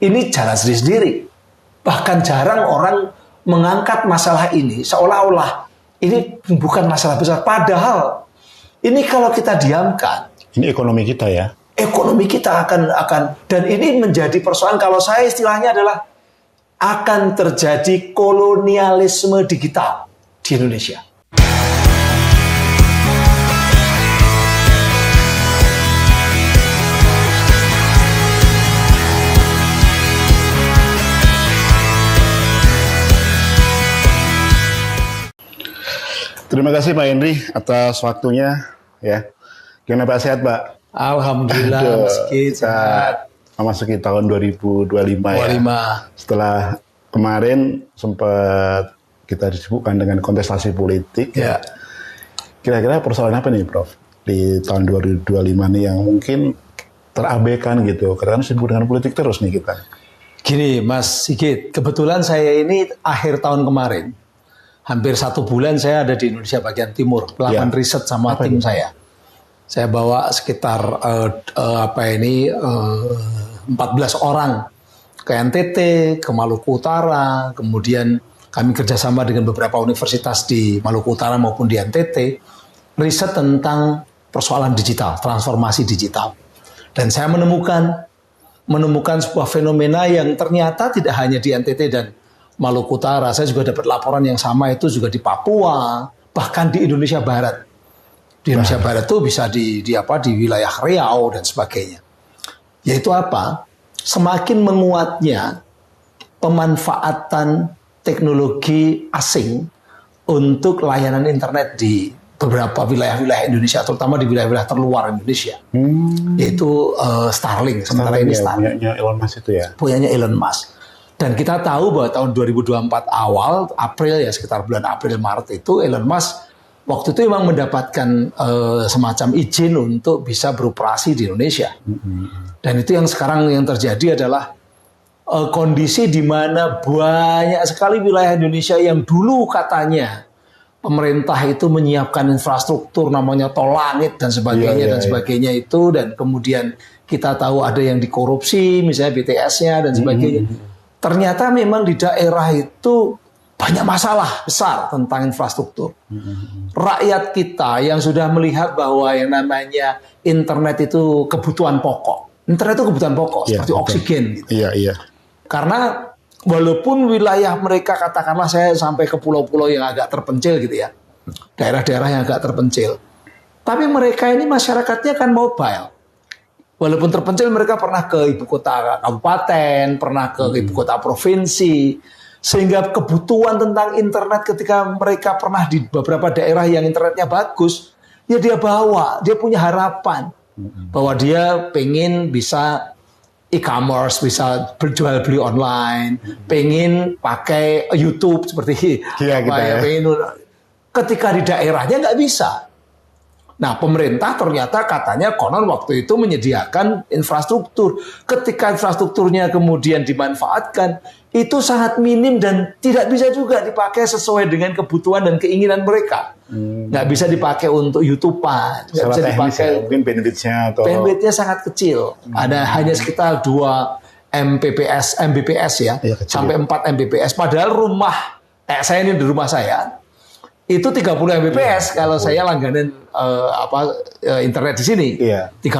ini jalan sendiri-sendiri. Bahkan jarang orang mengangkat masalah ini seolah-olah ini bukan masalah besar. Padahal ini kalau kita diamkan, ini ekonomi kita ya. Ekonomi kita akan dan ini menjadi persoalan, kalau saya istilahnya adalah akan terjadi kolonialisme digital di Indonesia. Terima kasih Pak Henry atas waktunya ya. Gimana Pak, sehat Pak? Alhamdulillah, meski sehat. Memasuki tahun 2025 ya. Setelah kemarin sempat kita disibukkan dengan kontestasi politik ya. Kira-kira persoalan apa nih Prof di tahun 2025 nih yang mungkin terabaikan gitu? Karena sibuk dengan politik terus nih kita. Gini Mas Sigit, kebetulan saya ini akhir tahun kemarin, hampir 1 bulan saya ada di Indonesia bagian timur, melakukan riset sama tim saya. Saya bawa sekitar 14 orang ke NTT, ke Maluku Utara, kemudian kami kerjasama dengan beberapa universitas di Maluku Utara maupun di NTT, riset tentang persoalan digital, transformasi digital. Dan saya menemukan sebuah fenomena yang ternyata tidak hanya di NTT dan Maluku Utara. Saya juga dapat laporan yang sama itu juga di Papua, bahkan di Indonesia Barat. Di Indonesia Barat itu bisa di wilayah Riau dan sebagainya. Yaitu apa? Semakin menguatnya pemanfaatan teknologi asing untuk layanan internet di beberapa wilayah-wilayah Indonesia, terutama di wilayah-wilayah terluar Indonesia. Yaitu Starlink. Sementara ini Starlink. Punyanya Elon Musk itu ya? Punyanya Elon Musk. Dan kita tahu bahwa tahun 2024 awal, April ya, sekitar bulan April Maret itu Elon Musk waktu itu memang mendapatkan semacam izin untuk bisa beroperasi di Indonesia. Dan itu yang sekarang yang terjadi adalah kondisi di mana banyak sekali wilayah Indonesia yang dulu katanya pemerintah itu menyiapkan infrastruktur namanya tol langit dan sebagainya sebagainya itu, dan kemudian kita tahu ada yang dikorupsi misalnya BTS-nya dan sebagainya. Ternyata memang di daerah itu banyak masalah besar tentang infrastruktur. Rakyat kita yang sudah melihat bahwa yang namanya internet itu kebutuhan pokok. Internet itu kebutuhan pokok, seperti oksigen gitu. Karena walaupun wilayah mereka, katakanlah saya sampai ke pulau-pulau yang agak terpencil gitu ya. Daerah-daerah yang agak terpencil. Tapi mereka ini masyarakatnya kan mobile. Walaupun terpencil, mereka pernah ke ibu kota kabupaten, pernah ke ibu kota provinsi. Sehingga kebutuhan tentang internet ketika mereka pernah di beberapa daerah yang internetnya bagus, ya dia bawa, dia punya harapan bahwa dia pengen bisa e-commerce, bisa berjual beli online, pengen pakai YouTube seperti ketika di daerahnya nggak bisa. Nah, pemerintah ternyata katanya konon waktu itu menyediakan infrastruktur. Ketika infrastrukturnya kemudian dimanfaatkan, itu sangat minim dan tidak bisa juga dipakai sesuai dengan kebutuhan dan keinginan mereka. Nggak bisa dipakai untuk YouTube-an, nggak bisa dipakai. Ya, mungkin bandwidth-nya sangat kecil. Ada hanya sekitar 2 Mbps ya sampai 4 Mbps. Padahal rumah, saya ini di rumah saya, itu 30 Mbps kalau saya langganan internet di sini. 30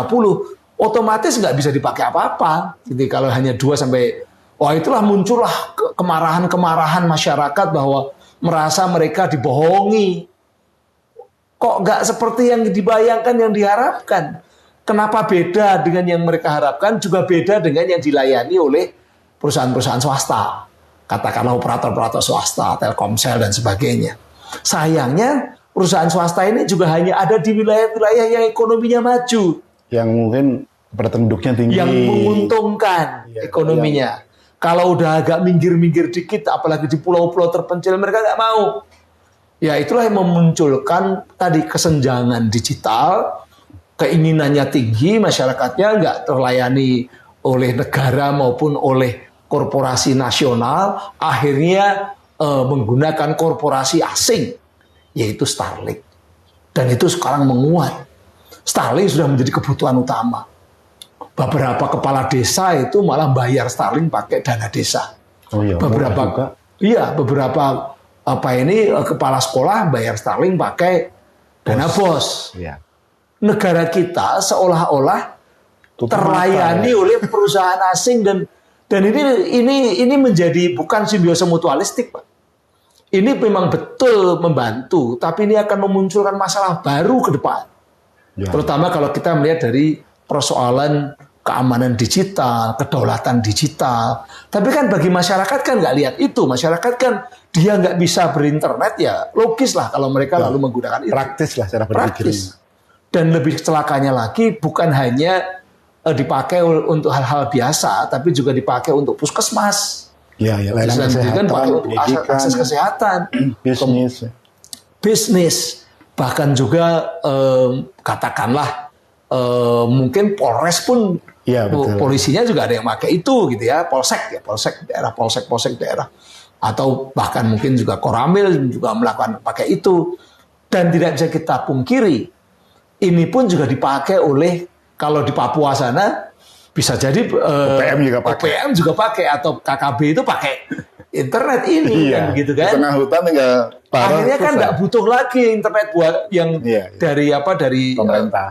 otomatis nggak bisa dipakai apa-apa. Jadi kalau hanya 2 sampai itulah muncullah kemarahan masyarakat bahwa merasa mereka dibohongi. Kok nggak seperti yang dibayangkan, yang diharapkan? Kenapa beda dengan yang mereka harapkan, juga beda dengan yang dilayani oleh perusahaan-perusahaan swasta. Katakanlah operator-operator swasta, Telkomsel dan sebagainya. Sayangnya perusahaan swasta ini juga hanya ada di wilayah-wilayah yang ekonominya maju, yang mungkin penduduknya tinggi, yang menguntungkan ekonominya. Kalau udah agak minggir-minggir dikit, apalagi di pulau-pulau terpencil, mereka nggak mau. Ya itulah yang memunculkan tadi kesenjangan digital, keinginannya tinggi, masyarakatnya nggak terlayani oleh negara maupun oleh korporasi nasional, akhirnya menggunakan korporasi asing, yaitu Starlink. Dan itu sekarang menguat. Starlink sudah menjadi kebutuhan utama. beberapa kepala desa itu malah bayar Starlink pakai dana desa. Oh iya, beberapa kepala sekolah bayar Starlink pakai dana BOS. Iya. Negara kita seolah-olah terlayani oleh perusahaan asing dan ini menjadi bukan simbiosis mutualistik, Pak. Ini memang betul membantu, tapi ini akan memunculkan masalah baru ke depan. Ya. Terutama kalau kita melihat dari persoalan keamanan digital, kedaulatan digital. Tapi kan bagi masyarakat kan nggak lihat itu. Masyarakat kan dia nggak bisa berinternet, ya logis lah kalau mereka lalu menggunakan itu. Praktis lah cara berpikirnya. Dan lebih celakanya lagi bukan hanya dipakai untuk hal-hal biasa, tapi juga dipakai untuk puskesmas. Ya, layanan kesehatan, pakai untuk akses kesehatan, bisnis, bahkan juga katakanlah mungkin Polres pun, polisinya juga ada yang pakai itu gitu ya, polsek daerah, atau bahkan mungkin juga Koramil juga melakukan pakai itu, dan tidak bisa kita pungkiri, ini pun juga dipakai oleh, kalau di Papua sana bisa jadi OPM juga pakai atau KKB itu pakai internet ini kan gitu kan. Di tengah hutan akhirnya kan nggak butuh lagi internet buat yang dari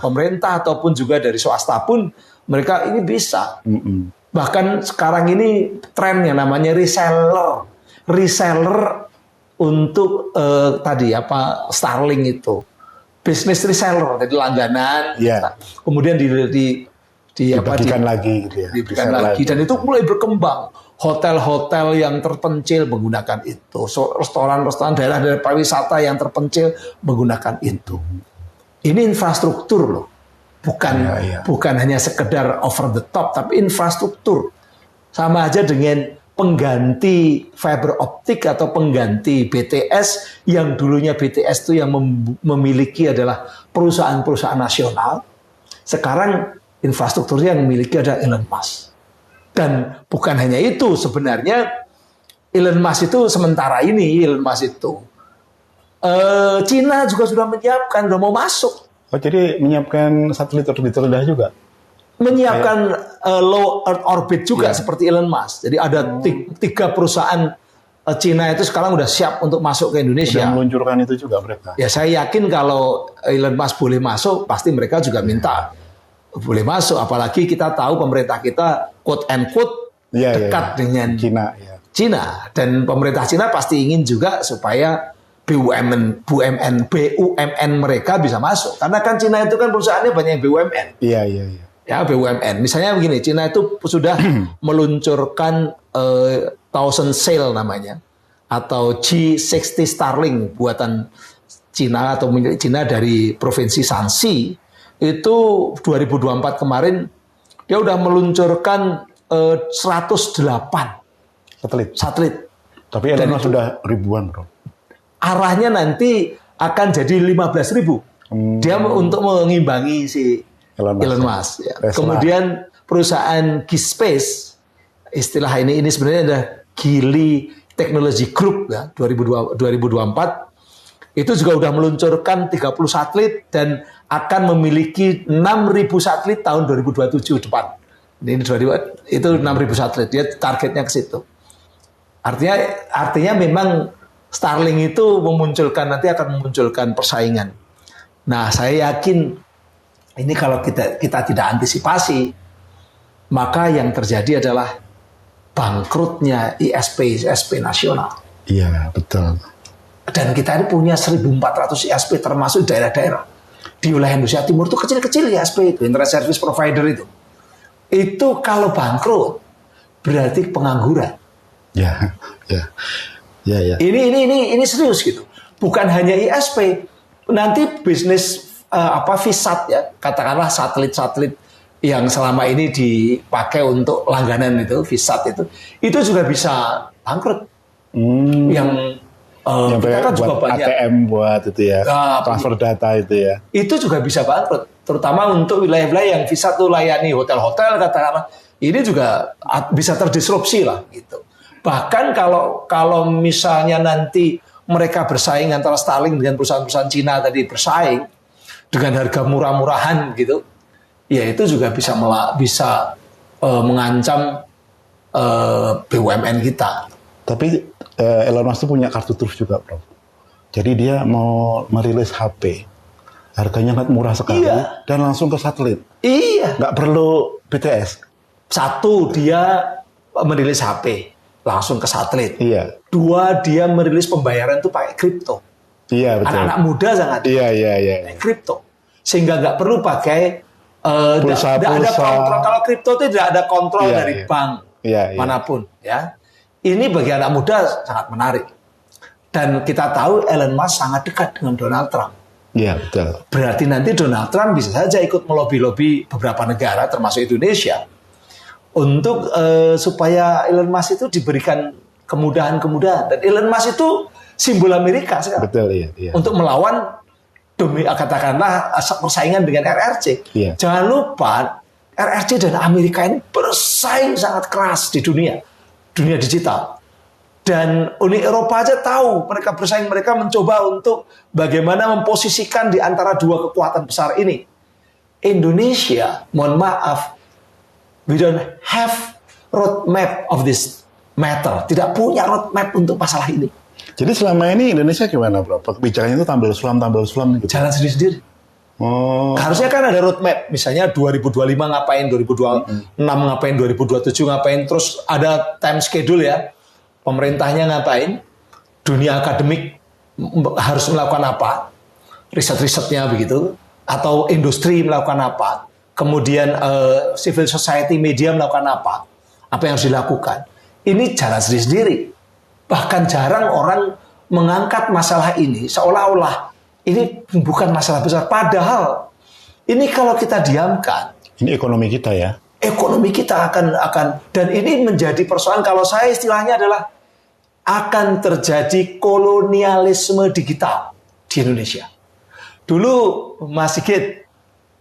pemerintah ataupun juga dari swasta pun mereka ini bisa. Bahkan sekarang ini tren yang namanya reseller untuk Starlink itu. Bisnis reseller, jadi langganan, kemudian diberikan lagi gitu ya. Diberikan lagi dan itu mulai berkembang. Hotel-hotel yang terpencil menggunakan itu, restoran-restoran daerah pariwisata yang terpencil menggunakan itu. Ini infrastruktur loh, bukan hanya sekedar over the top, tapi infrastruktur. Sama aja dengan pengganti fiber optik atau pengganti BTS yang dulunya BTS itu yang memiliki adalah perusahaan-perusahaan nasional. Sekarang infrastrukturnya yang memiliki adalah Elon Musk. Dan bukan hanya itu, sebenarnya Elon Musk itu Cina juga sudah menyiapkan, sudah mau masuk. Oh, jadi menyiapkan satelit orbit rendah juga? Menyiapkan low Earth orbit juga seperti Elon Musk. Jadi ada 3 perusahaan Cina itu sekarang udah siap untuk masuk ke Indonesia. Sudah meluncurkan itu juga mereka? Ya saya yakin kalau Elon Musk boleh masuk, pasti mereka juga minta boleh masuk, apalagi kita tahu pemerintah kita quote and quote dekat dengan Cina dan pemerintah Cina pasti ingin juga supaya BUMN mereka bisa masuk karena kan Cina itu kan perusahaannya banyak BUMN. Ya BUMN. Misalnya begini, Cina itu sudah meluncurkan Thousand Sail namanya atau G60 Starlink buatan Cina atau milik Cina dari provinsi Shanxi. Itu 2024 kemarin dia udah meluncurkan 108 satelit. Tapi Elon Musk sudah ribuan, bro. Arahnya nanti akan jadi 15.000. Dia untuk mengimbangi si Elon Musk. Ya. Kemudian perusahaan G-Space, istilah ini sebenarnya ada Geely Technology Group ya 2024 itu juga udah meluncurkan 30 satelit dan akan memiliki 6.000 satelit tahun 2027 depan. Ini itu 6.000 satelit, dia targetnya ke situ. Artinya memang Starlink itu nanti akan memunculkan persaingan. Nah, saya yakin ini kalau kita tidak antisipasi, maka yang terjadi adalah bangkrutnya ISP nasional. Iya, betul. Dan kita ini punya 1.400 ISP termasuk daerah-daerah. Di wilayah Indonesia Timur itu kecil-kecil ISP itu, Internet Service Provider itu. Itu kalau bangkrut berarti pengangguran. Ya. Ini serius gitu. Bukan hanya ISP, nanti bisnis VSAT ya, katakanlah satelit-satelit yang selama ini dipakai untuk langganan itu, VSAT itu juga bisa bangkrut. Yang kita kan juga banyak ATM buat itu ya, transfer data itu ya. Itu juga bisa bangkrut, terutama untuk wilayah-wilayah yang VSAT itu layani hotel-hotel katakanlah. Ini juga bisa terdisrupsi lah gitu. Bahkan kalau misalnya nanti mereka bersaing antara Starlink dengan perusahaan-perusahaan Cina tadi bersaing dengan harga murah-murahan gitu, ya itu juga bisa mengancam BUMN kita. Tapi Elon Musk itu punya kartu truf juga, Prof. Jadi dia mau merilis HP, harganya sangat murah sekali, dan langsung ke satelit. Iya. Nggak perlu BTS. Satu, dia merilis HP, langsung ke satelit. Iya. Dua, dia merilis pembayaran itu pakai kripto. Iya, betul. Anak-anak muda sangat Iya. kripto, sehingga nggak perlu pakai pulsa. ada kontrol. Kalau kripto itu tidak ada kontrol dari bank manapun, ya. Ini bagi anak muda sangat menarik. Dan kita tahu Elon Musk sangat dekat dengan Donald Trump. Iya, betul. Berarti nanti Donald Trump bisa saja ikut melobi-lobi beberapa negara, termasuk Indonesia, untuk supaya Elon Musk itu diberikan kemudahan-kemudahan. Dan Elon Musk itu simbol Amerika sekarang. Betul, iya. Untuk melawan katakanlah persaingan dengan RRC. Iya. Jangan lupa RRC dan Amerika ini bersaing sangat keras di dunia digital. Dan Uni Eropa aja tahu mereka bersaing, mereka mencoba untuk bagaimana memposisikan di antara dua kekuatan besar ini. Indonesia, mohon maaf, we don't have roadmap of this matter. Tidak punya roadmap untuk masalah ini. Jadi selama ini Indonesia gimana, Bro? Kebijakannya itu tambal sulam gitu. Jalan sendiri-sendiri. Oh. Harusnya kan ada roadmap, misalnya 2025 ngapain, 2026 ngapain, 2027 ngapain, terus ada time schedule ya. Pemerintahnya ngapain, dunia akademik harus melakukan apa, riset-risetnya begitu, atau industri melakukan apa, kemudian civil society, media melakukan apa yang harus dilakukan. Ini jalan sendiri-sendiri. Bahkan jarang orang mengangkat masalah ini seolah-olah ini bukan masalah besar. Padahal ini kalau kita diamkan, ini ekonomi kita ya. Ekonomi kita akan dan ini menjadi persoalan, kalau saya istilahnya adalah akan terjadi kolonialisme digital di Indonesia. Dulu Mas Sigit,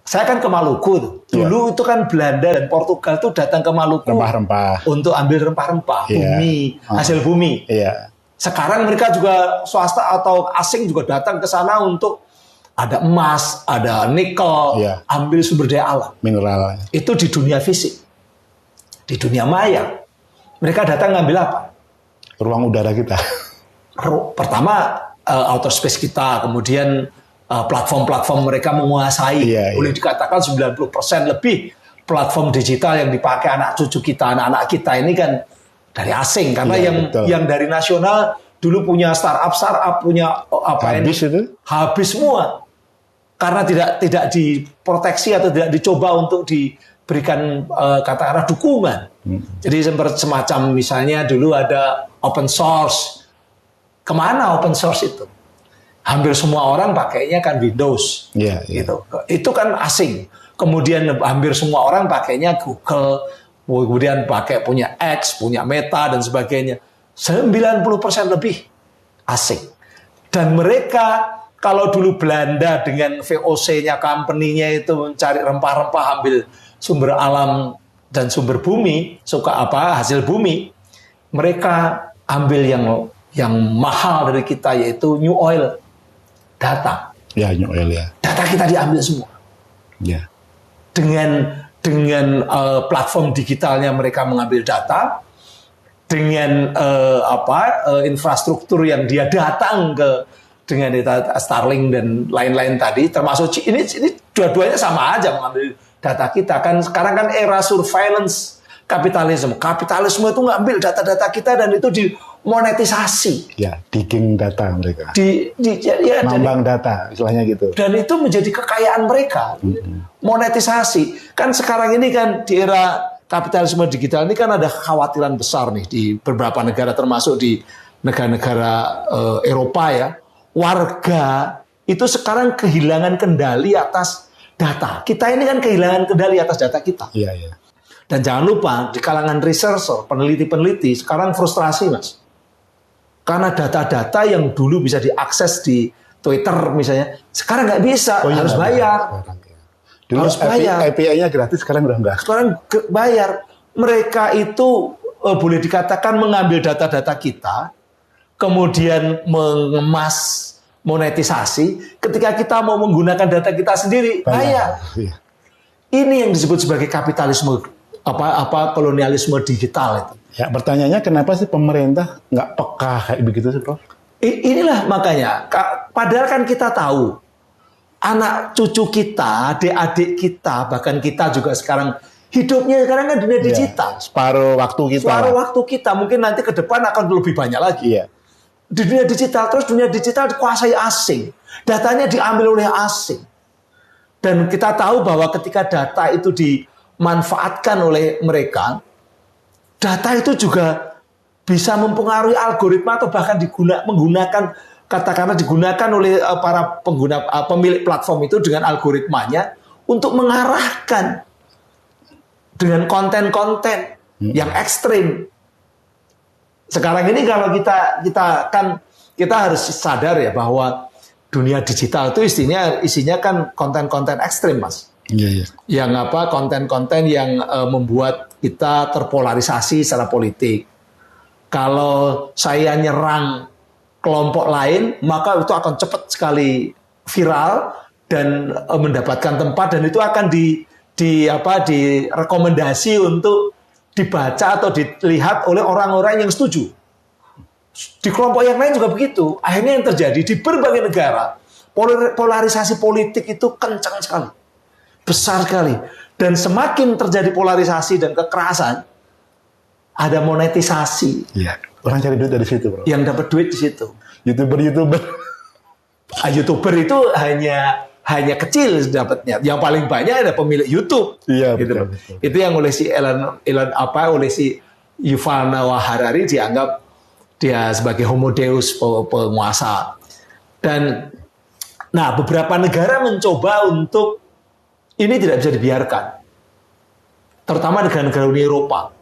saya kan ke Maluku tuh. Dulu itu kan Belanda dan Portugal tuh datang ke Maluku rempah-rempah untuk ambil rempah-rempah, bumi, hasil bumi. Iya. Sekarang mereka juga swasta atau asing juga datang ke sana untuk ada emas, ada nikel, ambil sumber daya alam, mineral. Itu di dunia fisik. Di dunia maya, mereka datang ngambil apa? Ruang udara kita. Pertama outer space kita, kemudian platform-platform mereka menguasai. Boleh dikatakan 90% lebih platform digital yang dipakai anak cucu kita, anak-anak kita ini kan dari asing, karena yang dari nasional dulu punya startup punya habis itu habis semua karena tidak diproteksi atau tidak dicoba untuk diberikan katakanlah dukungan. Jadi semacam misalnya dulu ada open source. Kemana open source itu? Hampir semua orang pakainya kan Windows, gitu. Itu kan asing. Kemudian hampir semua orang pakainya Google. Kemudian punya X, punya Meta, dan sebagainya. 90% lebih asing. Dan mereka, kalau dulu Belanda dengan VOC-nya, company-nya itu mencari rempah-rempah, ambil sumber alam dan sumber bumi, hasil bumi, mereka ambil yang mahal dari kita, yaitu new oil, data. Ya, new oil ya. Data kita diambil semua. Ya. Dengan platform digitalnya mereka mengambil data, dengan infrastruktur yang dia datang dengan data Starlink dan lain-lain tadi, termasuk ini dua-duanya sama aja mengambil data kita kan. Sekarang kan era surveillance kapitalisme itu ngambil data-data kita dan itu dimonetisasi. Ya, digging data mereka. Nambang data, istilahnya gitu. Dan itu menjadi kekayaan mereka. Monetisasi. Kan sekarang ini kan di era kapitalisme digital ini kan ada kekhawatiran besar nih di beberapa negara, termasuk di negara-negara Eropa ya. Warga itu sekarang kehilangan kendali atas data. Kita ini kan kehilangan kendali atas data kita. Iya, iya. Dan jangan lupa di kalangan researcher, peneliti-peneliti sekarang frustrasi, Mas. Karena data-data yang dulu bisa diakses di Twitter misalnya, sekarang nggak bisa, harus bayar. Dulu harus bayar. API-nya gratis, sekarang udah enggak. Sekarang bayar. Mereka itu boleh dikatakan mengambil data-data kita, kemudian mengemas, monetisasi. Ketika kita mau menggunakan data kita sendiri, bayar. Iya. Ini yang disebut sebagai kapitalisme kolonialisme digital itu. Ya, pertanyaannya kenapa sih pemerintah nggak peka kayak begitu sih, Prof? Inilah makanya, padahal kan kita tahu anak cucu kita, adik-adik kita, bahkan kita juga sekarang hidupnya sekarang kan dunia digital. Separuh waktu kita. Separuh waktu kita, mungkin nanti ke depan akan lebih banyak lagi. Iya. Di dunia digital, terus dunia digital dikuasai asing. Datanya diambil oleh asing. Dan kita tahu bahwa ketika data itu dimanfaatkan oleh mereka, data itu juga bisa mempengaruhi algoritma atau bahkan menggunakan oleh para pengguna pemilik platform itu dengan algoritmanya untuk mengarahkan dengan konten-konten yang ekstrim. Sekarang ini kalau kita harus sadar ya bahwa dunia digital itu isinya kan konten-konten ekstrim, Mas. Iya. Yang konten-konten yang membuat kita terpolarisasi secara politik. Kalau saya nyerang kelompok lain, maka itu akan cepat sekali viral dan mendapatkan tempat, dan itu akan direkomendasi untuk dibaca atau dilihat oleh orang-orang yang setuju. Di kelompok yang lain juga begitu. Akhirnya yang terjadi di berbagai negara, polarisasi politik itu kencang sekali, besar sekali. Dan semakin terjadi polarisasi dan kekerasan, ada monetisasi. Iya. Orang cari duit dari situ, Bro. Yang dapat duit di situ. YouTuber. YouTuber itu hanya kecil dapatnya. Yang paling banyak ada pemilik YouTube. Iya, gitu. betul. Itu yang oleh si oleh si Yuval Noah Harari dianggap dia sebagai homo deus, penguasa. Dan beberapa negara mencoba untuk ini tidak bisa dibiarkan. Terutama negara-negara Uni Eropa.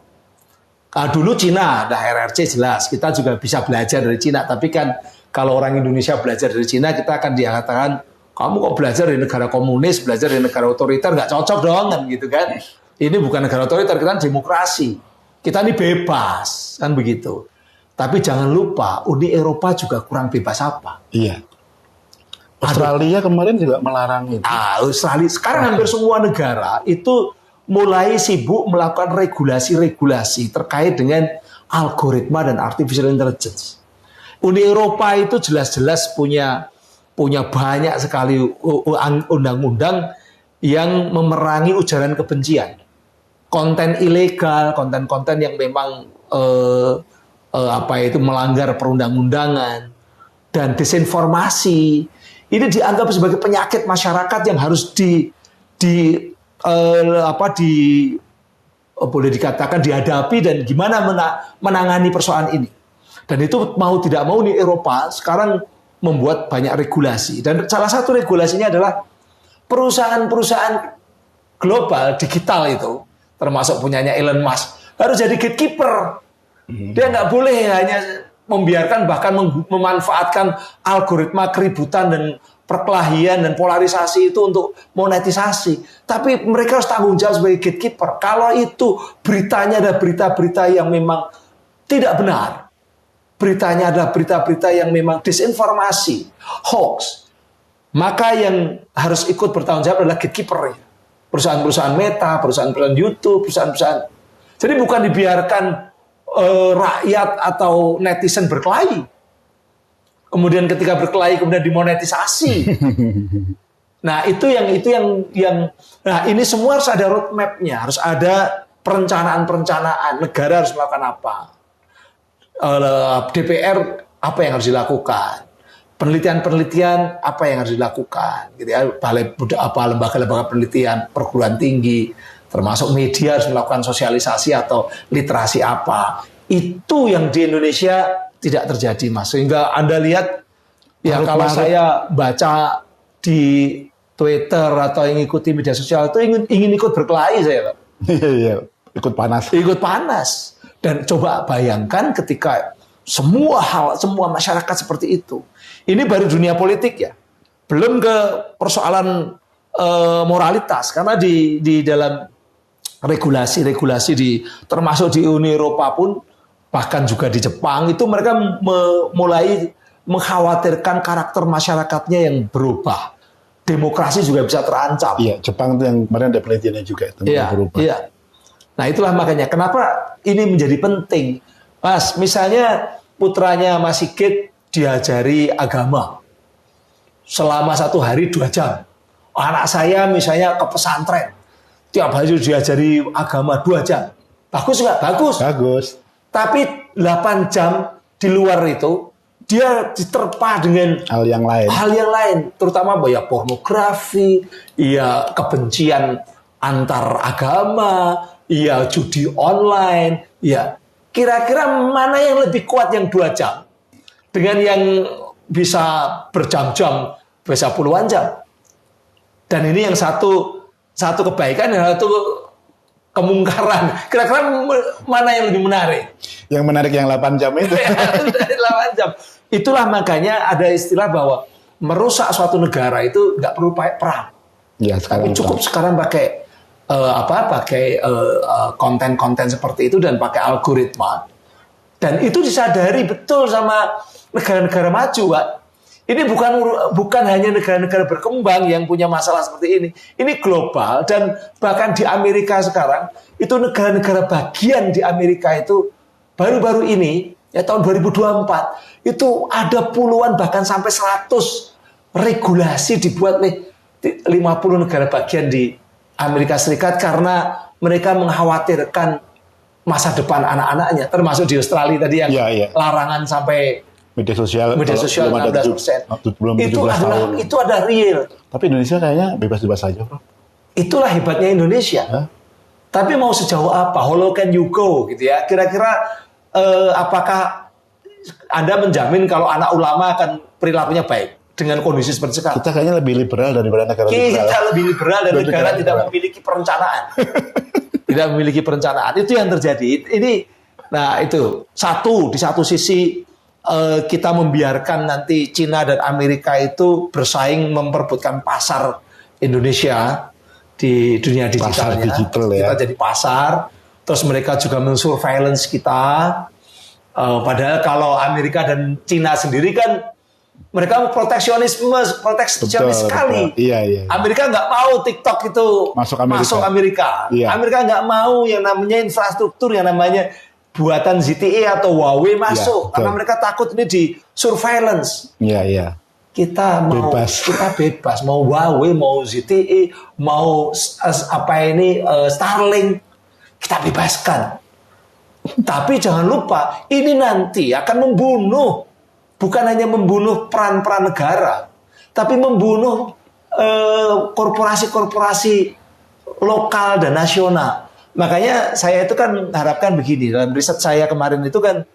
Dulu Cina, ada RRC jelas, kita juga bisa belajar dari Cina. Tapi kan kalau orang Indonesia belajar dari Cina, kita akan dikatakan, kamu kok belajar dari negara komunis, belajar dari negara otoriter, nggak cocok dong, kan gitu kan. Ini bukan negara otoriter, kita demokrasi. Kita ini bebas, kan begitu. Tapi jangan lupa, Uni Eropa juga kurang bebas apa. Iya. Australia kemarin juga melarang itu. Australia, sekarang hampir semua negara itu mulai sibuk melakukan regulasi-regulasi terkait dengan algoritma dan artificial intelligence. Uni Eropa itu jelas-jelas punya banyak sekali undang-undang yang memerangi ujaran kebencian, konten ilegal, konten-konten yang memang melanggar perundang-undangan, dan disinformasi. Ini dianggap sebagai penyakit masyarakat yang harus boleh dikatakan dihadapi, dan gimana menangani persoalan ini. Dan itu mau tidak mau nih Eropa sekarang membuat banyak regulasi, dan salah satu regulasinya adalah perusahaan-perusahaan global digital itu, termasuk punyanya Elon Musk, harus jadi gatekeeper. Dia nggak boleh hanya membiarkan, bahkan memanfaatkan algoritma keributan dan perkelahian dan polarisasi itu untuk monetisasi. Tapi mereka harus tanggung jawab sebagai gatekeeper. Kalau itu beritanya ada berita-berita yang memang tidak benar, beritanya adalah berita-berita yang memang disinformasi, hoax, maka yang harus ikut bertanggung jawab adalah gatekeeper. Perusahaan-perusahaan Meta, perusahaan-perusahaan YouTube, perusahaan-perusahaan. Jadi bukan dibiarkan rakyat atau netizen berkelahi. Kemudian ketika berkelahi kemudian dimonetisasi. Nah, itu yang ini semua harus ada roadmap-nya, harus ada perencanaan-perencanaan. Negara harus melakukan apa? DPR apa yang harus dilakukan? Penelitian-penelitian apa yang harus dilakukan? Gitu ya, lembaga-lembaga penelitian, perguruan tinggi, termasuk media harus melakukan sosialisasi atau literasi apa. Itu yang di Indonesia tidak terjadi, Mas. Sehingga Anda lihat, ya kalau saya baca di Twitter atau yang ikuti media sosial itu ingin ikut berkelahi saya, Pak. Iya, ikut panas. Ikut panas. Dan coba bayangkan ketika semua masyarakat seperti itu. Ini baru dunia politik ya. Belum ke persoalan moralitas, karena di dalam regulasi termasuk di Uni Eropa pun, bahkan juga di Jepang itu mereka mulai mengkhawatirkan karakter masyarakatnya yang berubah. demokrasi juga bisa terancam. Iya, Jepang itu yang kemarin ada penelitiannya juga itu berubah. Iya. Nah itulah makanya kenapa ini menjadi penting. Mas, misalnya putranya Mas Sigit diajari agama selama 1 hari 2 jam. Anak saya misalnya ke pesantren, tiap hari diajari agama 2 jam. Bagus nggak? Bagus. Bagus. Tapi 8 jam di luar itu, dia diterpa dengan hal yang lain. Terutama ya pornografi, ya kebencian antar agama, ya judi online, ya kira-kira mana yang lebih kuat yang 2 jam dengan yang bisa berjam-jam, bisa puluhan jam. Dan ini yang satu kebaikan, yang satu kemungkaran. Kira-kira mana yang lebih menarik? Yang menarik yang 8 jam itu. 8 jam. Itulah makanya ada istilah bahwa merusak suatu negara itu nggak perlu pakai perang. Ya, tapi cukup sekarang pakai konten-konten seperti itu dan pakai algoritma. Dan itu disadari betul sama negara-negara maju, Pak. Ini bukan hanya negara-negara berkembang yang punya masalah seperti ini. Ini global, dan bahkan di Amerika sekarang, itu negara-negara bagian di Amerika itu baru-baru ini, ya tahun 2024, itu ada puluhan bahkan sampai 100 regulasi dibuat oleh 50 negara bagian di Amerika Serikat karena mereka mengkhawatirkan masa depan anak-anaknya, termasuk di Australia tadi yang larangan sampai media sosial 16%. Belum 17 tahun. Itu ada real. Tapi Indonesia kayaknya bebas-bebas saja, Bro. Itulah hebatnya Indonesia. Tapi mau sejauh apa? How low can you go gitu ya? Kira-kira apakah Anda menjamin kalau anak ulama akan perilakunya baik dengan kondisi seperti sekarang? Kita kayaknya lebih liberal daripada negara liberal. Kita lebih liberal dari negara tidak memiliki perencanaan. Tidak memiliki perencanaan. Itu yang terjadi. Nah itu di satu sisi kita membiarkan nanti Cina dan Amerika itu bersaing memperebutkan pasar Indonesia di dunia digitalnya. Pasar digital, ya. Kita jadi pasar, terus mereka juga men-surveillance kita. Padahal kalau Amerika dan Cina sendiri kan mereka proteksionis sekali. Iya. Amerika nggak mau TikTok itu masuk Amerika. Iya. Amerika nggak mau yang namanya infrastruktur, yang namanya buatan ZTE atau Huawei masuk, karena mereka takut ini di surveillance. Iya. Kita bebas, mau Huawei, mau ZTE, mau Starlink, kita bebaskan. Tapi jangan lupa, ini nanti akan membunuh, bukan hanya membunuh peran-peran negara, tapi membunuh korporasi-korporasi lokal dan nasional. Makanya saya itu kan harapkan begini, dalam riset saya kemarin itu kan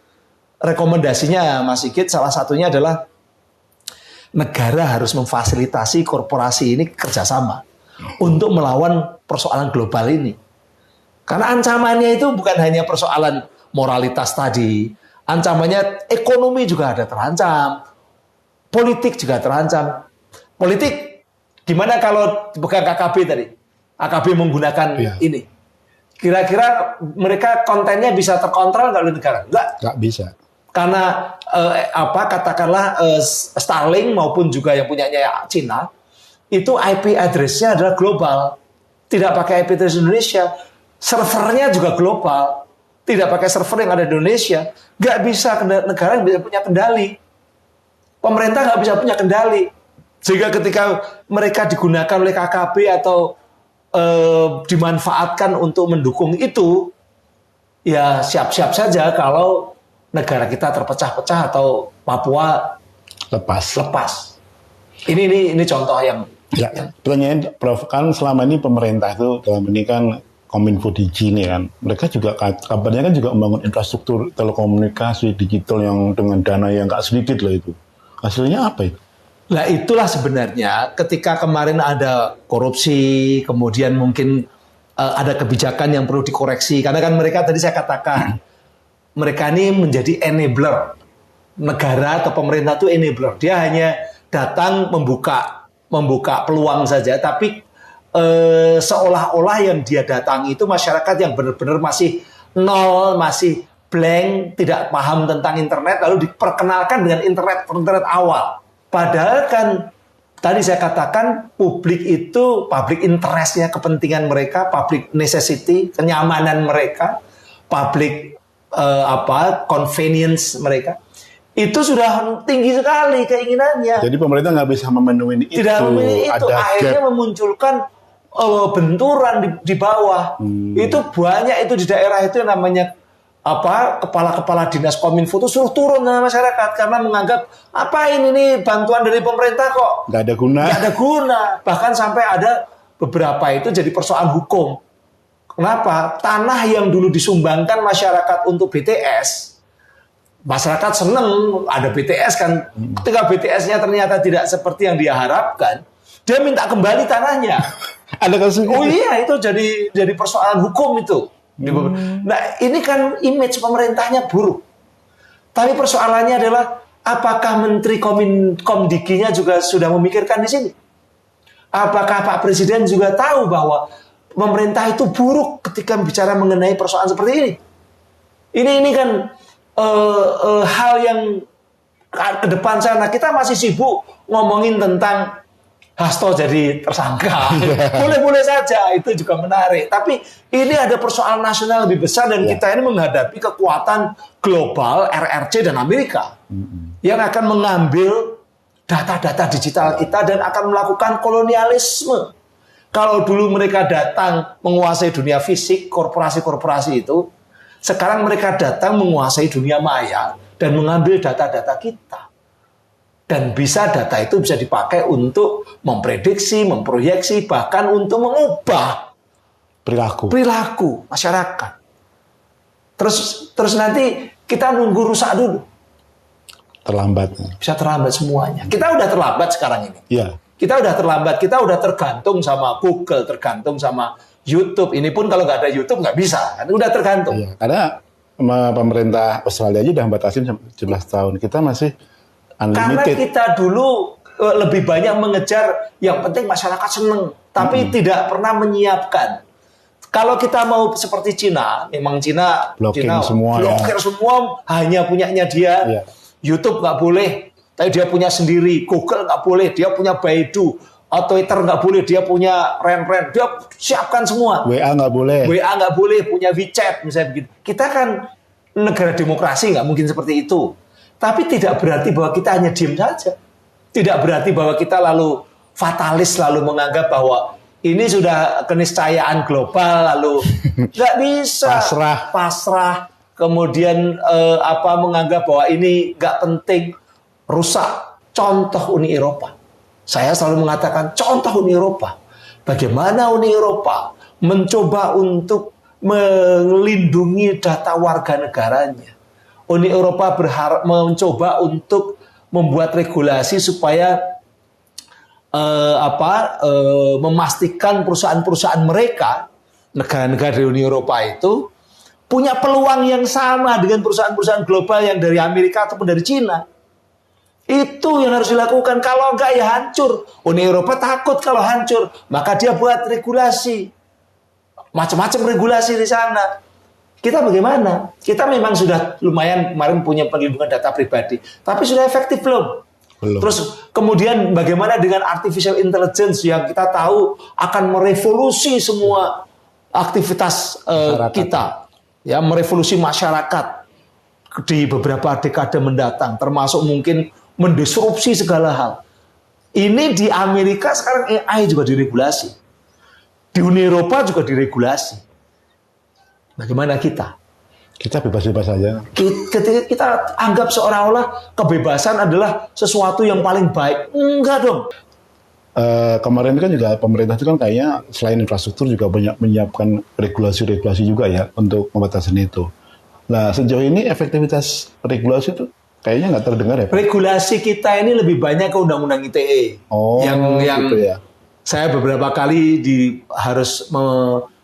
rekomendasinya Mas Sigit salah satunya adalah negara harus memfasilitasi korporasi ini kerjasama untuk melawan persoalan global ini. Karena ancamannya itu bukan hanya persoalan moralitas tadi, ancamannya ekonomi juga ada terancam, politik juga terancam. Politik, gimana kalau bukan KKB tadi? AKB menggunakan ini. Kira-kira mereka kontennya bisa terkontrol nggak oleh negara? Nggak bisa. Karena katakanlah Starlink maupun juga yang punyanya Cina, itu IP address-nya adalah global. Tidak pakai IP address Indonesia. Servernya juga global. Tidak pakai server yang ada di Indonesia. Nggak bisa negara yang bisa punya kendali. Pemerintah nggak bisa punya kendali. Sehingga ketika mereka digunakan oleh KKB atau dimanfaatkan untuk mendukung itu, ya siap-siap saja kalau negara kita terpecah-pecah atau Papua lepas. Ini contoh yang. Pertanyaan Prof, kan selama ini pemerintah itu dalam ini kan Kominfo Digi ini kan, mereka juga kabarnya kan juga membangun infrastruktur telekomunikasi digital yang dengan dana yang nggak sedikit loh itu. Hasilnya apa itu? Nah itulah sebenarnya ketika kemarin ada korupsi, kemudian mungkin ada kebijakan yang perlu dikoreksi. Karena kan mereka tadi saya katakan, mereka ini menjadi enabler. Negara atau pemerintah itu enabler. Dia hanya datang membuka peluang saja, tapi seolah-olah yang dia datangi itu masyarakat yang benar-benar masih nol, masih blank, tidak paham tentang internet, lalu diperkenalkan dengan internet awal. Padahal kan Tadi saya katakan publik itu public interest-nya, kepentingan mereka, public necessity, kenyamanan mereka, public convenience mereka. Itu sudah tinggi sekali keinginannya. Jadi pemerintah nggak bisa memenuhi itu. Tidak memenuhi itu. Akhirnya memunculkan benturan di bawah. Itu banyak itu di daerah itu yang namanya kepala-kepala dinas Kominfo itu suruh turun ke masyarakat karena menganggap apa ini nih bantuan dari pemerintah kok nggak ada guna. Bahkan sampai ada beberapa itu jadi persoalan hukum. Kenapa? Tanah yang dulu disumbangkan masyarakat untuk BTS, masyarakat seneng ada BTS kan. Ketika BTS-nya ternyata tidak seperti yang dia harapkan, dia minta kembali tanahnya. Ada kasus. Oh iya, itu jadi persoalan hukum itu. Nah, ini kan image pemerintahnya buruk. Tapi persoalannya adalah apakah Menteri Komdikinya juga sudah memikirkan di sini? Apakah Pak Presiden juga tahu bahwa pemerintah itu buruk ketika bicara mengenai persoalan seperti ini? Ini kan hal yang ke depan sana kita masih sibuk ngomongin tentang Hasto jadi tersangka. Boleh-boleh saja, itu juga menarik. Tapi ini ada persoalan nasional lebih besar dan kita ini menghadapi kekuatan global RRC dan Amerika yang akan mengambil data-data digital kita dan akan melakukan kolonialisme. Kalau dulu mereka datang menguasai dunia fisik, korporasi-korporasi itu, sekarang mereka datang menguasai dunia maya dan mengambil data-data kita. Dan data itu bisa dipakai untuk memprediksi, memproyeksi, bahkan untuk mengubah perilaku masyarakat. Terus nanti kita nunggu rusak dulu. Terlambat. Bisa terlambat semuanya. Kita udah terlambat sekarang ini. Iya. Kita udah terlambat. Kita udah tergantung sama Google, tergantung sama YouTube. Ini pun kalau nggak ada YouTube nggak bisa. Kan udah tergantung. Iya, karena pemerintah Australia aja udah batasin 17 tahun. Kita masih unlimited. Karena kita dulu lebih banyak mengejar yang penting masyarakat seneng, tapi tidak pernah menyiapkan. Kalau kita mau seperti Cina, memang Cina blokir semua, hanya punyanya dia. Yeah. YouTube nggak boleh, tapi dia punya sendiri. Google nggak boleh, dia punya Baidu. Twitter nggak boleh, dia punya Ren. Dia siapkan semua. WA nggak boleh, punya WeChat misalnya begitu. Kita kan negara demokrasi, nggak mungkin seperti itu. Tapi tidak berarti bahwa kita hanya diam saja. Tidak berarti bahwa kita lalu fatalis, lalu menganggap bahwa ini sudah keniscayaan global, lalu nggak bisa. Pasrah. Kemudian menganggap bahwa ini nggak penting, rusak. Contoh Uni Eropa. Saya selalu mengatakan contoh Uni Eropa. Bagaimana Uni Eropa mencoba untuk melindungi data warga negaranya. Uni Eropa mencoba untuk membuat regulasi supaya memastikan perusahaan-perusahaan mereka, negara-negara di Uni Eropa itu punya peluang yang sama dengan perusahaan-perusahaan global yang dari Amerika ataupun dari Cina. Itu yang harus dilakukan. Kalau enggak ya hancur. Uni Eropa takut kalau hancur, maka dia buat regulasi, macam-macam regulasi di sana. Kita bagaimana? Kita memang sudah lumayan kemarin punya perlindungan data pribadi, tapi sudah efektif belum? Terus kemudian bagaimana dengan artificial intelligence yang kita tahu akan merevolusi semua aktivitas kita, ya, merevolusi masyarakat di beberapa dekade mendatang, termasuk mungkin mendisrupsi segala hal. Ini di Amerika sekarang AI juga diregulasi, di Uni Eropa juga diregulasi. Bagaimana kita? Kita bebas-bebas saja. Kita anggap seolah-olah kebebasan adalah sesuatu yang paling baik. Enggak dong. Kemarin kan juga pemerintah itu kan kayaknya selain infrastruktur juga banyak menyiapkan regulasi-regulasi juga ya untuk membatasi itu. Nah, sejauh ini efektivitas regulasi itu kayaknya nggak terdengar ya, Pak? Regulasi kita ini lebih banyak ke Undang-Undang ITE. Yang gitu ya. Saya beberapa kali harus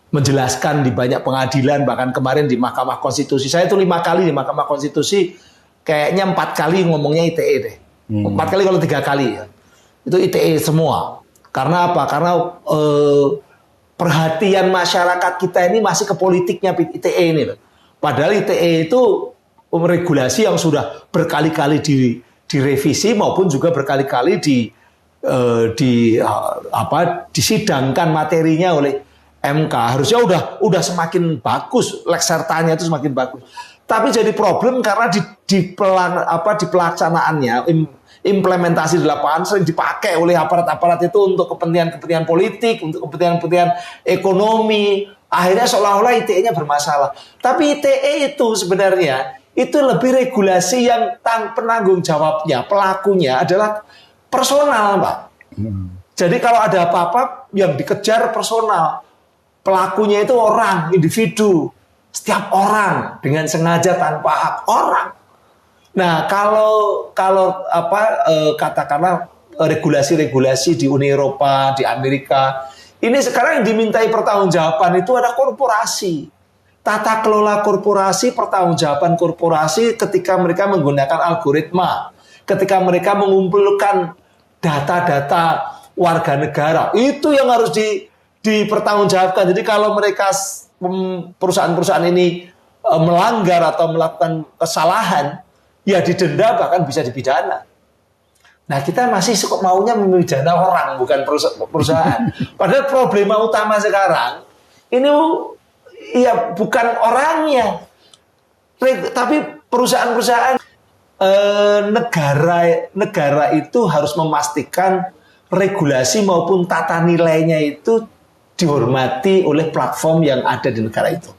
menjelaskan di banyak pengadilan, bahkan kemarin di Mahkamah Konstitusi. Saya itu 5 kali di Mahkamah Konstitusi, kayaknya 4 kali ngomongnya ITE deh. 4 kali kalau 3 kali ya. Itu ITE semua. Karena apa? Karena perhatian masyarakat kita ini masih ke politiknya ITE ini loh. Padahal ITE itu regulasi yang sudah berkali-kali direvisi maupun juga berkali-kali disidangkan materinya oleh MK, harusnya udah semakin bagus, leksertanya itu semakin bagus. Tapi jadi problem karena di pelaksanaannya, implementasi di lapangan sering dipakai oleh aparat-aparat itu untuk kepentingan politik, untuk kepentingan ekonomi. Akhirnya seolah-olah ITE-nya bermasalah. Tapi ITE itu sebenarnya itu lebih regulasi yang penanggung jawabnya, pelakunya adalah personal, Pak. Jadi kalau ada apa-apa yang dikejar personal. Pelakunya itu orang, individu, setiap orang dengan sengaja tanpa hak orang. Nah, katakanlah regulasi-regulasi di Uni Eropa, di Amerika, ini sekarang yang dimintai pertanggungjawaban itu ada korporasi. Tata kelola korporasi, pertanggungjawaban korporasi ketika mereka menggunakan algoritma, ketika mereka mengumpulkan data-data warga negara, itu yang harus dipertanggungjawabkan. Jadi kalau mereka perusahaan-perusahaan ini melanggar atau melakukan kesalahan, ya didenda bahkan bisa dipidana. Nah, kita masih maunya memidana orang, bukan perusahaan. Padahal problema utama sekarang ini ya bukan orangnya, tapi perusahaan-perusahaan. Negara itu harus memastikan regulasi maupun tata nilainya itu dihormati oleh platform yang ada di negara itu.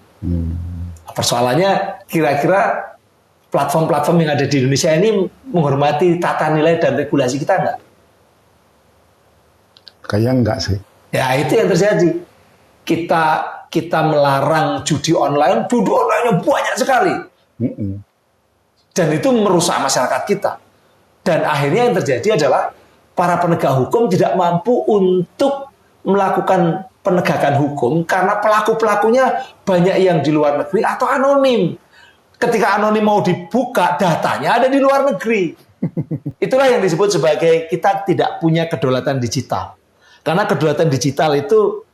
Persoalannya kira-kira platform-platform yang ada di Indonesia ini menghormati tata nilai dan regulasi kita enggak? Kayaknya enggak sih. Ya itu yang terjadi. Kita melarang judi online banyak sekali. Dan itu merusak masyarakat kita. Dan akhirnya yang terjadi adalah para penegak hukum tidak mampu untuk melakukan penegakan hukum karena pelaku-pelakunya banyak yang di luar negeri atau anonim. Ketika anonim mau dibuka, datanya ada di luar negeri. Itulah yang disebut sebagai kita tidak punya kedaulatan digital. Karena kedaulatan digital itu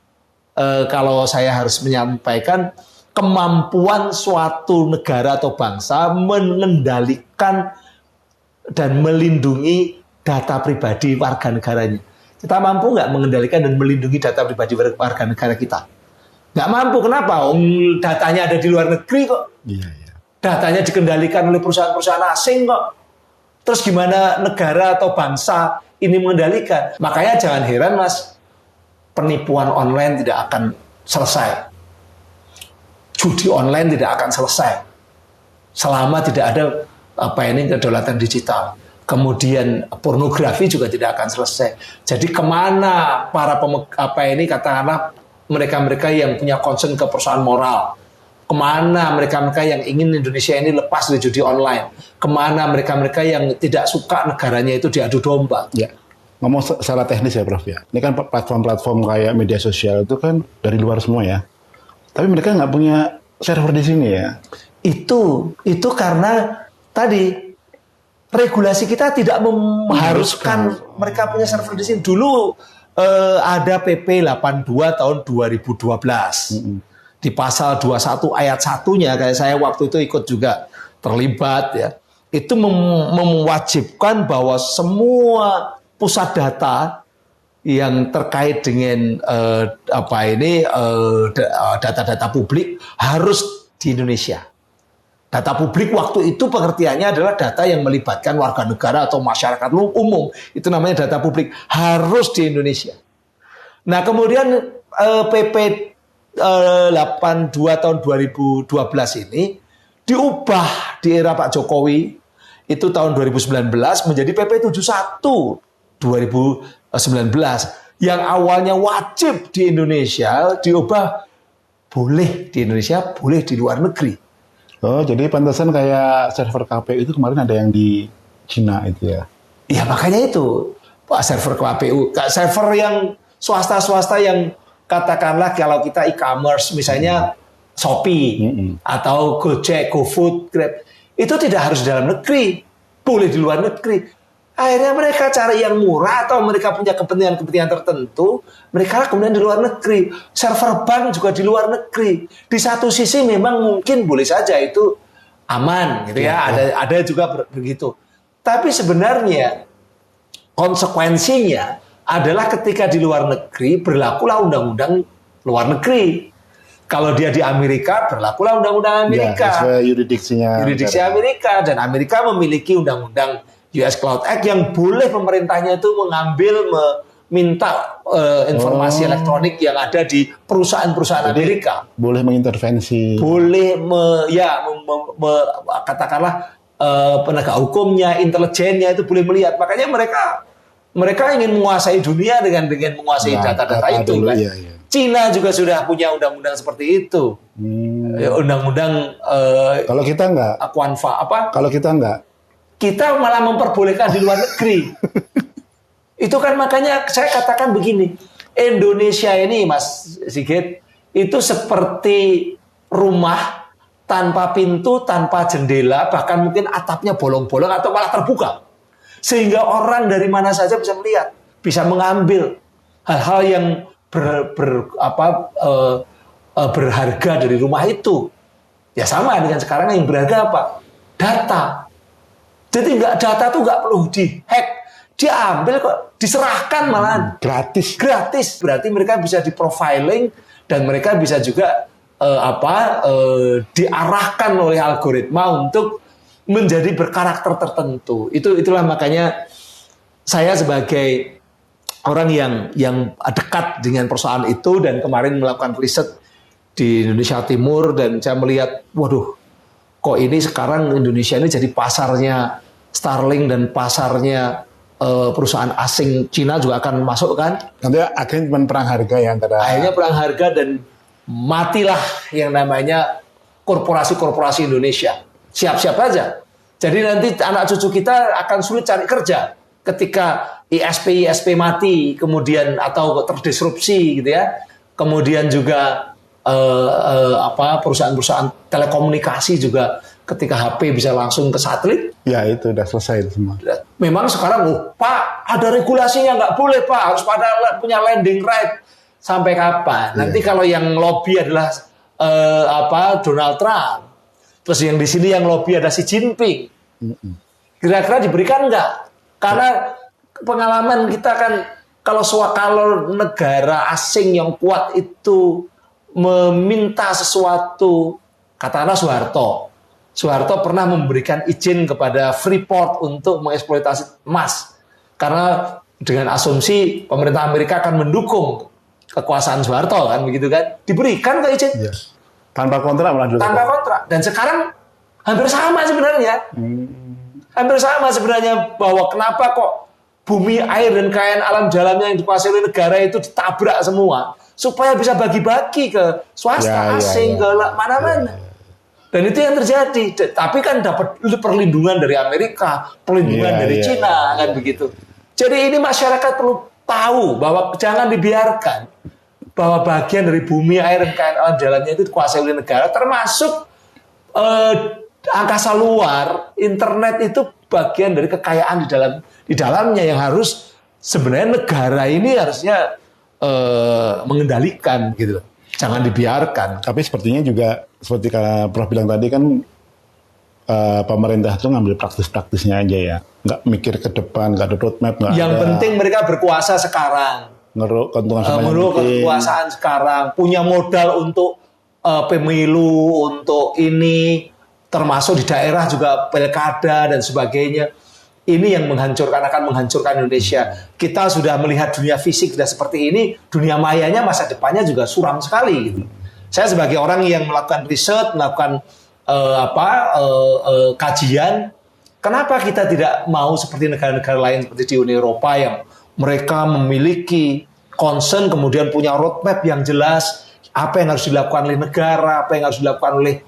kalau saya harus menyampaikan kemampuan suatu negara atau bangsa mengendalikan dan melindungi data pribadi warga negaranya. Kita mampu nggak mengendalikan dan melindungi data pribadi warga negara kita? Nggak mampu. Kenapa? Datanya ada di luar negeri kok. Iya. Datanya dikendalikan oleh perusahaan-perusahaan asing kok. Terus gimana negara atau bangsa ini mengendalikan? Makanya jangan heran, Mas, penipuan online tidak akan selesai. Judi online tidak akan selesai selama tidak ada kedaulatan digital. Kemudian pornografi juga tidak akan selesai. Jadi kemana para katakanlah mereka-mereka yang punya concern ke persoalan moral? Kemana mereka-mereka yang ingin Indonesia ini lepas dari judi online? Kemana mereka-mereka yang tidak suka negaranya itu diadu domba? Ya. Ngomong secara teknis ya, Prof ya. Ini kan platform-platform kayak media sosial itu kan dari luar semua ya. Tapi mereka nggak punya server di sini ya. Itu karena tadi regulasi kita tidak mengharuskan mereka punya server di sini. Dulu ada PP 82 tahun 2012. Di pasal 21 ayat 1-nya, kayak saya waktu itu ikut juga terlibat ya. Itu mewajibkan bahwa semua pusat data yang terkait dengan data-data publik harus di Indonesia. Data publik waktu itu pengertiannya adalah data yang melibatkan warga negara atau masyarakat umum. Itu namanya data publik. Harus di Indonesia. Nah kemudian PP 82 tahun 2012 ini diubah di era Pak Jokowi. Itu tahun 2019 menjadi PP 71 2019. Yang awalnya wajib di Indonesia diubah boleh di Indonesia, boleh di luar negeri. Oh, jadi pantasan kayak server KPU itu kemarin ada yang di Cina itu ya? Iya, makanya itu Pak server KPU, server yang swasta-swasta yang katakanlah kalau kita e-commerce misalnya Shopee atau Gojek, GoFood, Grab itu tidak harus di dalam negeri, boleh di luar negeri. Akhirnya mereka cari yang murah atau mereka punya kepentingan-kepentingan tertentu, mereka kemudian di luar negeri. Server bank juga di luar negeri. Di satu sisi memang mungkin boleh saja itu aman gitu ya. Ada juga begitu. Tapi sebenarnya konsekuensinya adalah ketika di luar negeri berlakulah undang-undang luar negeri. Kalau dia di Amerika, berlakulah undang-undang Amerika. Ya, yurisdiksinya Amerika, dan Amerika memiliki undang-undang US Cloud Act yang boleh pemerintahnya itu mengambil, meminta informasi elektronik yang ada di perusahaan-perusahaan Amerika. Boleh mengintervensi. Boleh, katakanlah penegak hukumnya, intelijennya itu boleh melihat. Makanya mereka ingin menguasai dunia dengan menguasai data-data itu. Kan? Iya. Cina juga sudah punya undang-undang seperti itu. Undang-undang kalau kita enggak. Aquanfa apa? Kalau kita enggak. Kita malah memperbolehkan di luar negeri. Itu kan makanya saya katakan begini. Indonesia ini Mas Sigit itu seperti rumah tanpa pintu, tanpa jendela, bahkan mungkin atapnya bolong-bolong atau malah terbuka. Sehingga orang dari mana saja bisa melihat, bisa mengambil hal-hal yang berharga dari rumah itu. Ya sama dengan sekarang yang berharga apa? Data. Jadi data tuh nggak perlu dihack, diambil kok, diserahkan malah gratis. Berarti mereka bisa diprofiling dan mereka bisa juga diarahkan oleh algoritma untuk menjadi berkarakter tertentu. Itulah makanya saya sebagai orang yang dekat dengan persoalan itu dan kemarin melakukan riset di Indonesia Timur dan saya melihat, waduh, kok ini sekarang Indonesia ini jadi pasarnya Starlink dan pasarnya perusahaan asing Cina juga akan masuk kan? Nanti akhirnya perang harga ya antara. Akhirnya perang harga dan matilah yang namanya korporasi-korporasi Indonesia. Siap-siap aja. Jadi nanti anak cucu kita akan sulit cari kerja ketika ISP mati, kemudian atau terdisrupsi gitu ya. Kemudian juga perusahaan-perusahaan telekomunikasi juga ketika HP bisa langsung ke satelit. Ya itu udah selesai semua. Memang sekarang, Pak, ada regulasinya nggak boleh Pak, harus punya landing right. Sampai kapan? Nanti kalau yang lobby adalah Donald Trump, terus yang di sini yang lobby ada Xi Jinping, kira-kira diberikan nggak? Karena pengalaman kita kan kalau negara asing yang kuat itu meminta sesuatu, katakanlah Soeharto pernah memberikan izin kepada Freeport untuk mengeksploitasi emas karena dengan asumsi pemerintah Amerika akan mendukung kekuasaan Soeharto kan begitu kan, diberikan ke izin tanpa kontrak dan sekarang hampir sama sebenarnya. Hampir sama sebenarnya bahwa kenapa kok bumi, air, dan kekayaan alam dalamnya yang dikuasai oleh negara itu ditabrak semua supaya bisa bagi-bagi ke swasta asing ke mana-mana. Dan itu yang terjadi. Tapi kan dapat perlindungan dari Amerika, perlindungan dari Cina kan begitu. Jadi ini masyarakat perlu tahu bahwa jangan dibiarkan bahwa bagian dari bumi, air, dan kekayaan alam dalamnya itu dikuasai oleh negara, termasuk angkasa luar, internet itu bagian dari kekayaan di dalamnya yang harus sebenarnya negara ini harusnya mengendalikan gitu. Jangan dibiarkan. Tapi sepertinya juga seperti Prof bilang tadi kan pemerintah itu ngambil praktis-praktisnya aja ya, nggak mikir ke depan, nggak ada roadmap, nggak ada. Yang penting mereka berkuasa sekarang. Ngeruk kekuasaan sekarang, punya modal untuk pemilu, untuk ini, termasuk di daerah juga pilkada dan sebagainya. Ini yang akan menghancurkan Indonesia. Kita sudah melihat dunia fisik sudah seperti ini, dunia mayanya masa depannya juga suram sekali. Gitu. Saya sebagai orang yang melakukan riset, melakukan kajian, kenapa kita tidak mau seperti negara-negara lain seperti di Uni Eropa yang mereka memiliki concern, kemudian punya roadmap yang jelas, apa yang harus dilakukan oleh negara, apa yang harus dilakukan oleh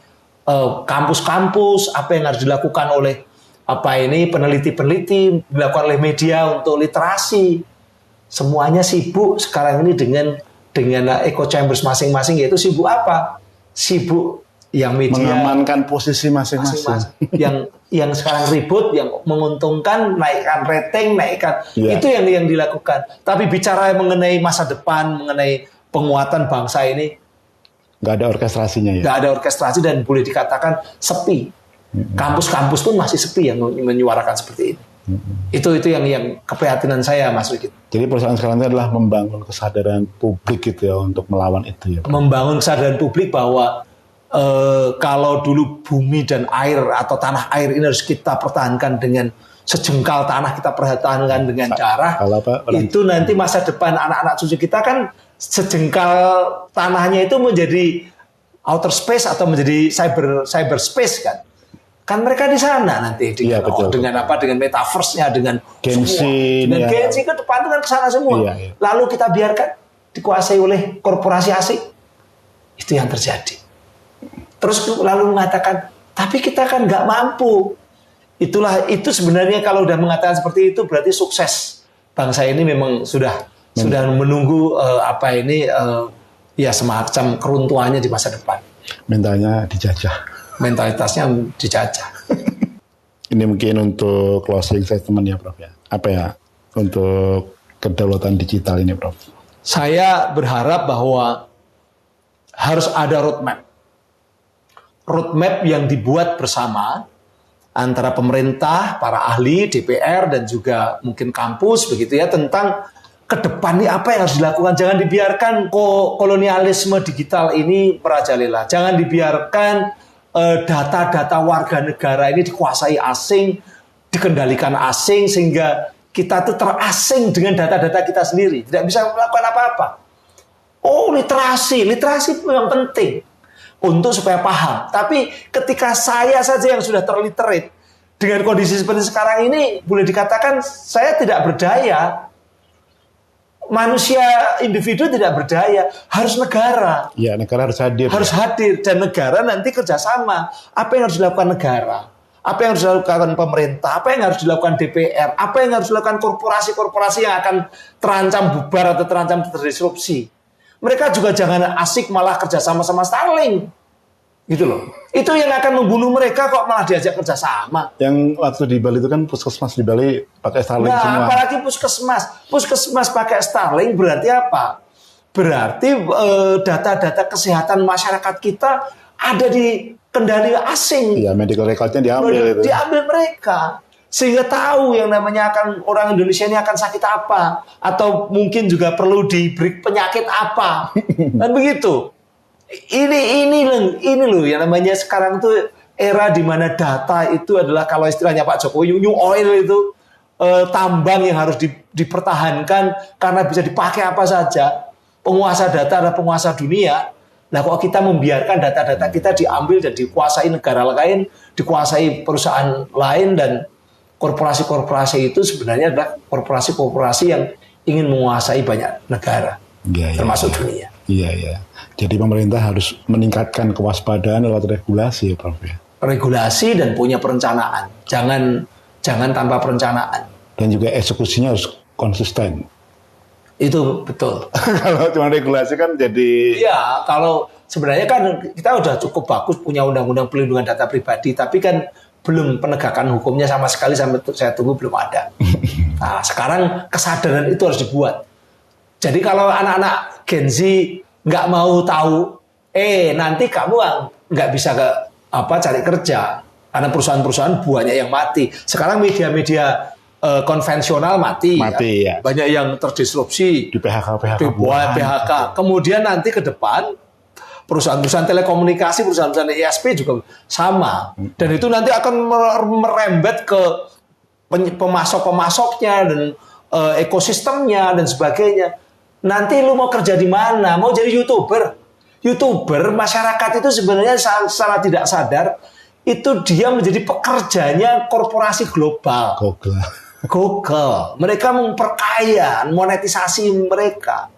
kampus-kampus, apa yang harus dilakukan oleh peneliti-peneliti, dilakukan oleh media untuk literasi. Semuanya sibuk sekarang ini dengan echo chambers masing-masing, yaitu sibuk apa? Sibuk yang media mengamankan posisi masing-masing. Yang sekarang ribut, yang menguntungkan, naikkan rating, itu yang dilakukan. Tapi bicara mengenai masa depan, mengenai penguatan bangsa ini, nggak ada orkestrasinya ya. Nggak ada orkestrasi dan boleh dikatakan sepi. Kampus-kampus pun masih sepi yang menyuarakan seperti ini. Itu yang keprihatinan saya, Mas Wikit. Jadi perusahaan sekarang itu adalah membangun kesadaran publik gitu ya untuk melawan itu ya. Membangun kesadaran publik bahwa kalau dulu bumi dan air atau tanah air ini harus kita pertahankan dengan sejengkal tanah, kita pertahankan dengan darah. Itu nanti masa depan anak-anak cucu kita kan sejengkal tanahnya itu menjadi outer space atau menjadi cyberspace kan. Kan mereka di sana nanti dengan, dengan apa, dengan metaverse-nya, dengan Genshin, dengan Genshin ke depan itu kan ke sana semua. Lalu kita biarkan dikuasai oleh korporasi asing. Itu yang terjadi. Terus lalu mengatakan, tapi kita kan nggak mampu. Itu sebenarnya kalau udah mengatakan seperti itu berarti sukses. Bangsa ini memang sudah menunggu ya semacam keruntuhannya di masa depan. Mentalnya dijajah. Mentalitasnya dijajah. Ini mungkin untuk closing statement ya Prof ya. Apa ya untuk kedaulatan digital ini Prof? Saya berharap bahwa harus ada roadmap yang dibuat bersama antara pemerintah, para ahli, DPR dan juga mungkin kampus begitu ya, tentang ke depan ini apa yang harus dilakukan. Jangan dibiarkan kolonialisme digital ini merajalela. Jangan dibiarkan data-data warga negara ini dikuasai asing, dikendalikan asing, sehingga kita tuh terasing dengan data-data kita sendiri. Tidak bisa melakukan apa-apa. Oh, literasi memang penting untuk supaya paham. Tapi ketika saya saja yang sudah terliterate dengan kondisi seperti sekarang ini, boleh dikatakan saya tidak berdaya. Manusia individu tidak berdaya, harus negara. Ya, negara harus hadir. Harus hadir, dan negara nanti kerjasama. Apa yang harus dilakukan negara? Apa yang harus dilakukan pemerintah? Apa yang harus dilakukan DPR? Apa yang harus dilakukan korporasi-korporasi yang akan terancam bubar atau terancam terdisrupsi? Mereka juga jangan asik malah kerjasama sama Starlink. Gitu loh. Itu yang akan membunuh mereka kok malah diajak kerjasama. Yang waktu di Bali itu kan puskesmas di Bali pakai Starlink semua. Apalagi puskesmas pakai Starlink berarti apa? Berarti data-data kesehatan masyarakat kita ada di kendali asing. Iya, medical recordnya diambil. Diambil mereka. Sehingga tahu yang namanya orang Indonesia ini akan sakit apa. Atau mungkin juga perlu diberi penyakit apa. Dan begitu. Ini loh yang namanya sekarang tuh era di mana data itu adalah, kalau istilahnya Pak Jokowi, new oil itu tambang yang harus dipertahankan karena bisa dipakai apa saja. Penguasa data adalah penguasa dunia. Nah, kok kita membiarkan data-data kita diambil dan dikuasai negara lain, dikuasai perusahaan lain, dan korporasi-korporasi itu sebenarnya adalah korporasi-korporasi yang ingin menguasai banyak negara, termasuk dunia. Iya. Jadi pemerintah harus meningkatkan kewaspadaan lewat regulasi ya Prof ya. Regulasi dan punya perencanaan. Jangan tanpa perencanaan. Dan juga eksekusinya harus konsisten. Itu betul. Kalau cuma regulasi kan jadi... Iya, kalau sebenarnya kan kita udah cukup bagus punya undang-undang pelindungan data pribadi, tapi kan belum penegakan hukumnya sama sekali, sampai saya tunggu belum ada. Nah, sekarang kesadaran itu harus dibuat. Jadi kalau anak-anak Gen Z nggak mau tahu, nanti kamu nggak bisa cari kerja karena perusahaan-perusahaan banyak yang mati. Sekarang media-media konvensional mati ya. Banyak yang terdisrupsi, di PHK. Kemudian nanti ke depan perusahaan-perusahaan telekomunikasi, perusahaan-perusahaan ISP juga sama. Dan itu nanti akan merembet ke pemasok-pemasoknya dan ekosistemnya dan sebagainya. Nanti lu mau kerja di mana? Mau jadi YouTuber, masyarakat itu sebenarnya secara tidak sadar itu dia menjadi pekerjanya korporasi global. Google. Mereka memperkaya monetisasi mereka.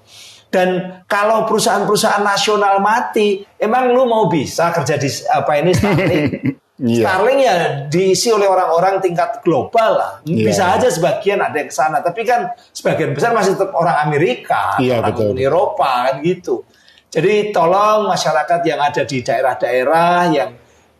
Dan kalau perusahaan-perusahaan nasional mati, emang lu mau bisa kerja di Starlink? Starlink ya diisi oleh orang-orang tingkat global lah. Bisa aja sebagian ada yang ke sana, tapi kan sebagian besar masih tetap orang Amerika, orang Eropa kan gitu. Jadi tolong masyarakat yang ada di daerah-daerah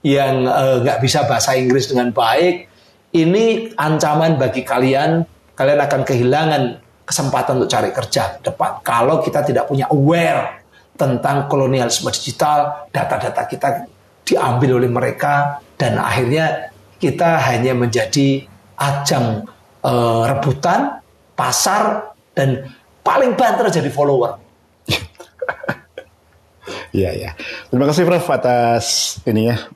yang nggak bisa bahasa Inggris dengan baik, ini ancaman bagi kalian akan kehilangan kesempatan untuk cari kerja ke depan. Kalau kita tidak punya aware tentang kolonialisme digital, data-data kita diambil oleh mereka, dan akhirnya kita hanya menjadi ajang rebutan, pasar, dan paling banter jadi follower. Iya. Terima kasih Prof atas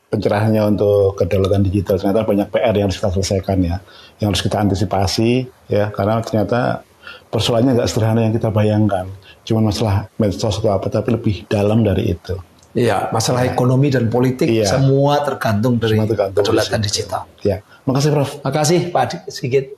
pencerahannya untuk kedaulatan digital. Ternyata banyak PR yang harus kita selesaikan ya, yang harus kita antisipasi ya, karena ternyata persoalannya nggak sederhana yang kita bayangkan. Cuma masalah medsos atau apa, tapi lebih dalam dari itu. Iya, masalah ekonomi dan politik semua tergantung dari kedaulatan digital. Ya, makasih Prof. Makasih Pak Sigit.